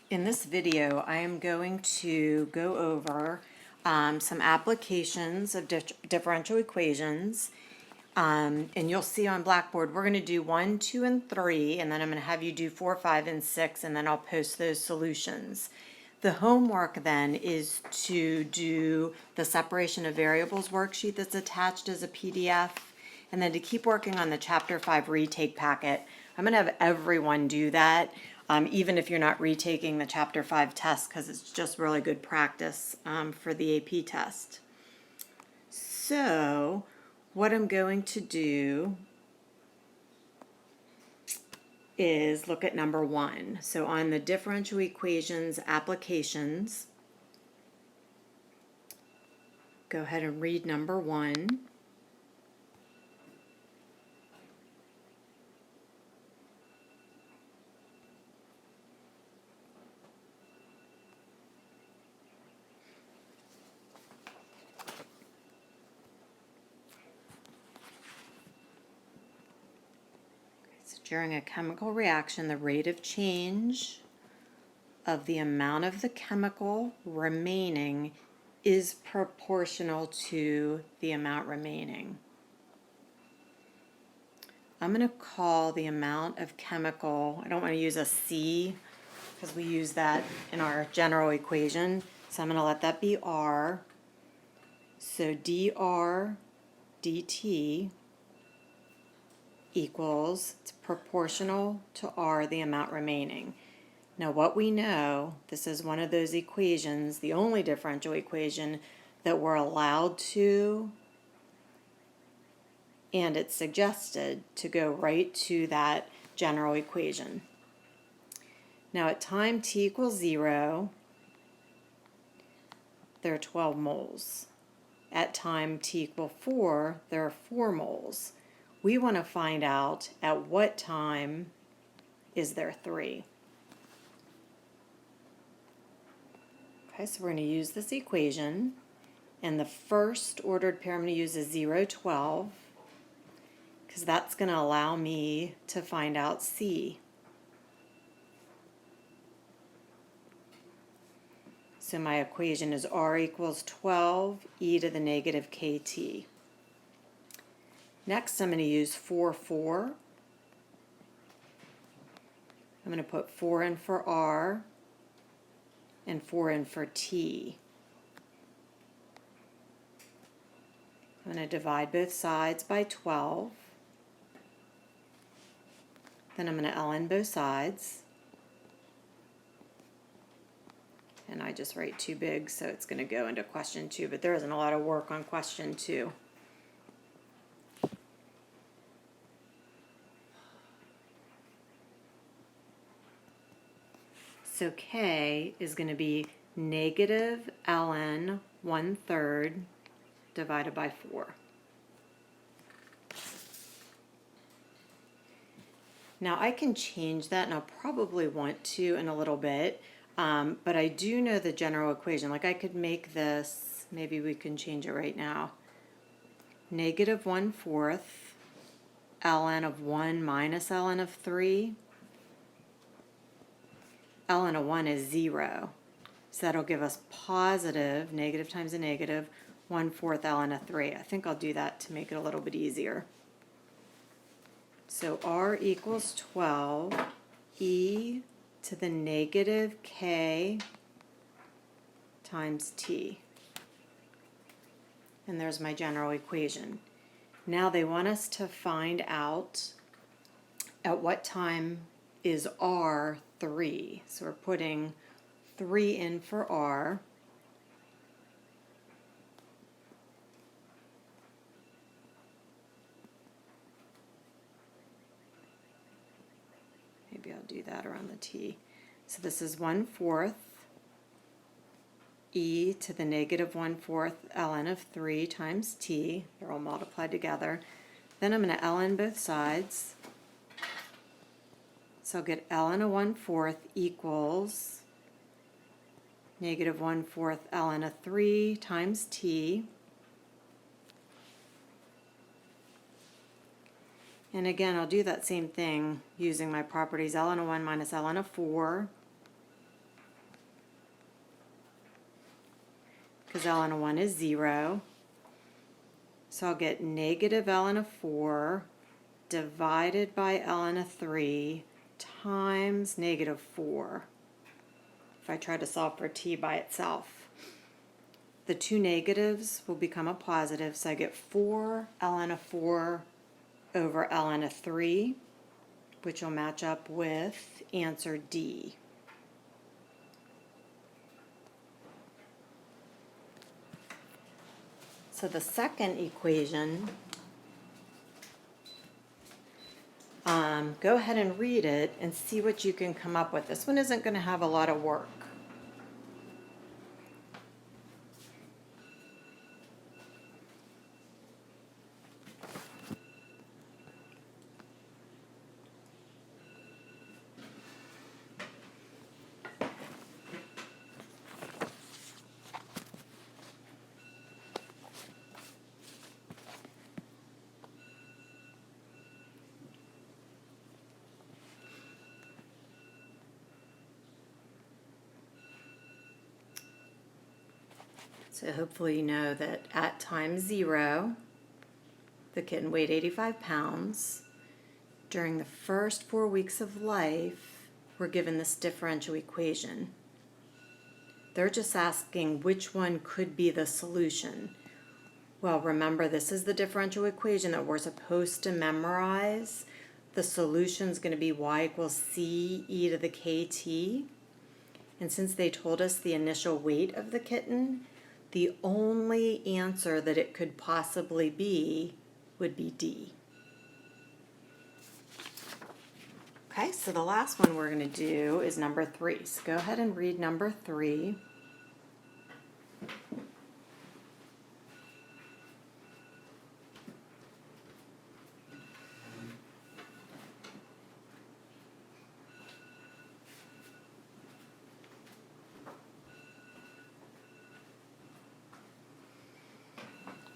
In this video, I am going to go over some applications of differential equations. And you'll see on Blackboard, we're going to do 1, 2, and 3, and then I'm going to have you do 4, 5, and 6, and then I'll post those solutions. The homework then is to do the separation of variables worksheet that's attached as a PDF, and then to keep working on the Chapter 5 retake packet. I'm going to have everyone do that, even if you're not retaking the Chapter 5 test, because it's just really good practice for the AP test. So what I'm going to do is look at number 1. So on the differential equations applications, go ahead and read number 1. So during a chemical reaction, the rate of change of the amount of the chemical remaining is proportional to the amount remaining. I'm going to call the amount of chemical, I don't want to use a C because we use that in our general equation, so I'm going to let that be R. So dr dt equals, it's proportional to R, the amount remaining. Now what we know, this is one of those equations, the only differential equation that we're allowed to, and it's suggested to go right to that general equation. Now at time t equals 0, there are 12 moles. At time t equals 4, there are 4 moles. We want to find out at what time is there 3. Okay, so we're going to use this equation, and the first ordered pair I'm going to use is 0, 12, because that's going to allow me to find out C. So my equation is R equals 12 e to the negative kt. Next I'm going to use 4, 4. I'm going to put 4 in for R and 4 in for T. I'm going to divide both sides by 12. Then I'm going to ln both sides. And I just write too big, so it's going to go into question 2, but there isn't a lot of work on question 2. So K is going to be negative ln 1/3 divided by 4. Now I can change that, and I'll probably want to in a little bit, but I do know the general equation. Like I could make this, maybe we can change it right now. Negative 1/4 ln of 1 minus ln of 3. ln of 1 is 0. So that'll give us positive, negative times a negative, 1/4 ln of 3. I think I'll do that to make it a little bit easier. So R equals 12 e to the negative k times t. And there's my general equation. Now they want us to find out at what time is R 3. So we're putting 3 in for R. Maybe I'll do that around the T. So this is 1/4 e to the negative 1/4 ln of 3 times t. They're all multiplied together. Then I'm going to ln both sides. So I'll get ln of 1/4 equals negative 1/4 ln of 3 times t. And again, I'll do that same thing using my properties ln of 1 minus ln of 4. because ln of 1 is 0. So I'll get negative ln of 4 divided by ln of 3 times negative 4. If I try to solve for t by itself, the two negatives will become a positive, so I get 4 ln of 4 over ln of 3, which will match up with answer D. So the second equation, go ahead and read it and see what you can come up with. This one isn't going to have a lot of work. So hopefully you know that at time 0, the kitten weighed 85 pounds. During the first 4 weeks of life, we're given this differential equation. They're just asking which one could be the solution. Well, remember, this is the differential equation that we're supposed to memorize. The solution is going to be y equals c e to the kt. And since they told us the initial weight of the kitten, the only answer that it could possibly be would be D. Okay, so the last one we're going to do is number 3. So go ahead and read number 3.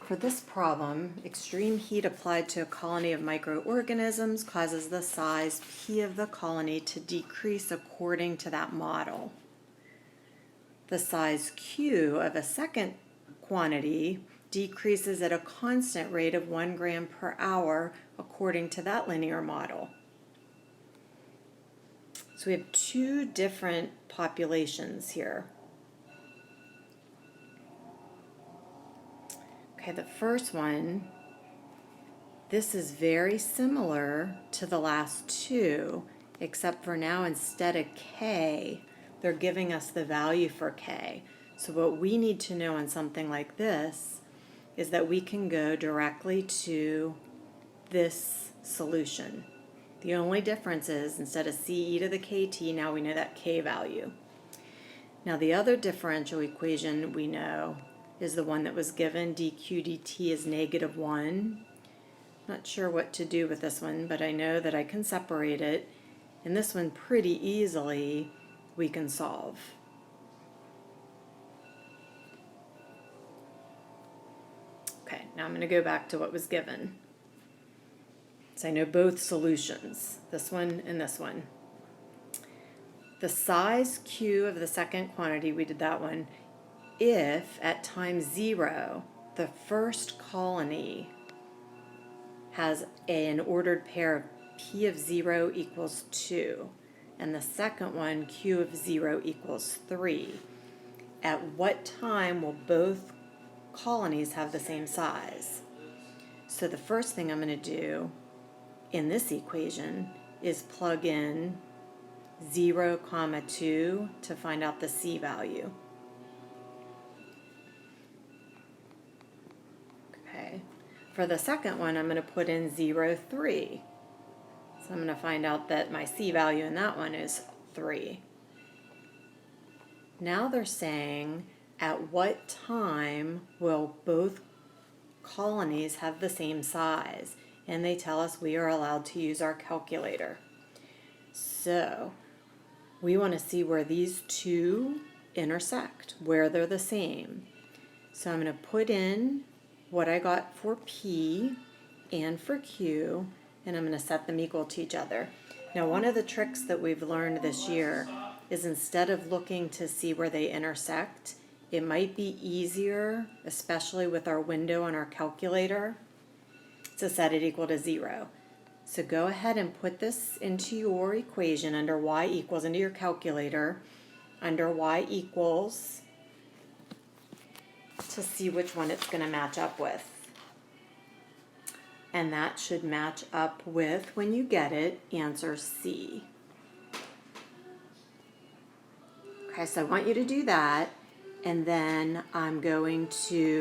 For this problem, extreme heat applied to a colony of microorganisms causes the size P of the colony to decrease according to that model. The size Q of a second quantity decreases at a constant rate of 1 gram per hour according to that linear model. So we have two different populations here. Okay, the first one, this is very similar to the last two, except for now instead of K, they're giving us the value for K. So what we need to know on something like this is that we can go directly to this solution. The only difference is instead of C e to the kt, now we know that K value. Now the other differential equation we know is the one that was given. DQ dt is negative 1. Not sure what to do with this one, but I know that I can separate it. And this one pretty easily we can solve. Okay, now I'm going to go back to what was given. So I know both solutions, this one and this one. The size Q of the second quantity, we did that one, if at time 0, the first colony has an ordered pair of P of 0 equals 2, and the second one, Q of 0 equals 3. At what time will both colonies have the same size? So the first thing I'm going to do in this equation is plug in 0, 2 to find out the C value. Okay. For the second one, I'm going to put in 0, 3. So I'm going to find out that my C value in that one is 3. Now they're saying at what time will both colonies have the same size? And they tell us we are allowed to use our calculator. So we want to see where these two intersect, where they're the same. So I'm going to put in what I got for P and for Q, and I'm going to set them equal to each other. Now, one of the tricks that we've learned this year is instead of looking to see where they intersect it might be easier, especially with our window and our calculator, to set it equal to 0. So go ahead and put this into your equation under y equals, into your calculator, under y equals, to see which one it's going to match up with. And that should match up with, when you get it, answer C. Okay, so I want you to do that, and then I'm going to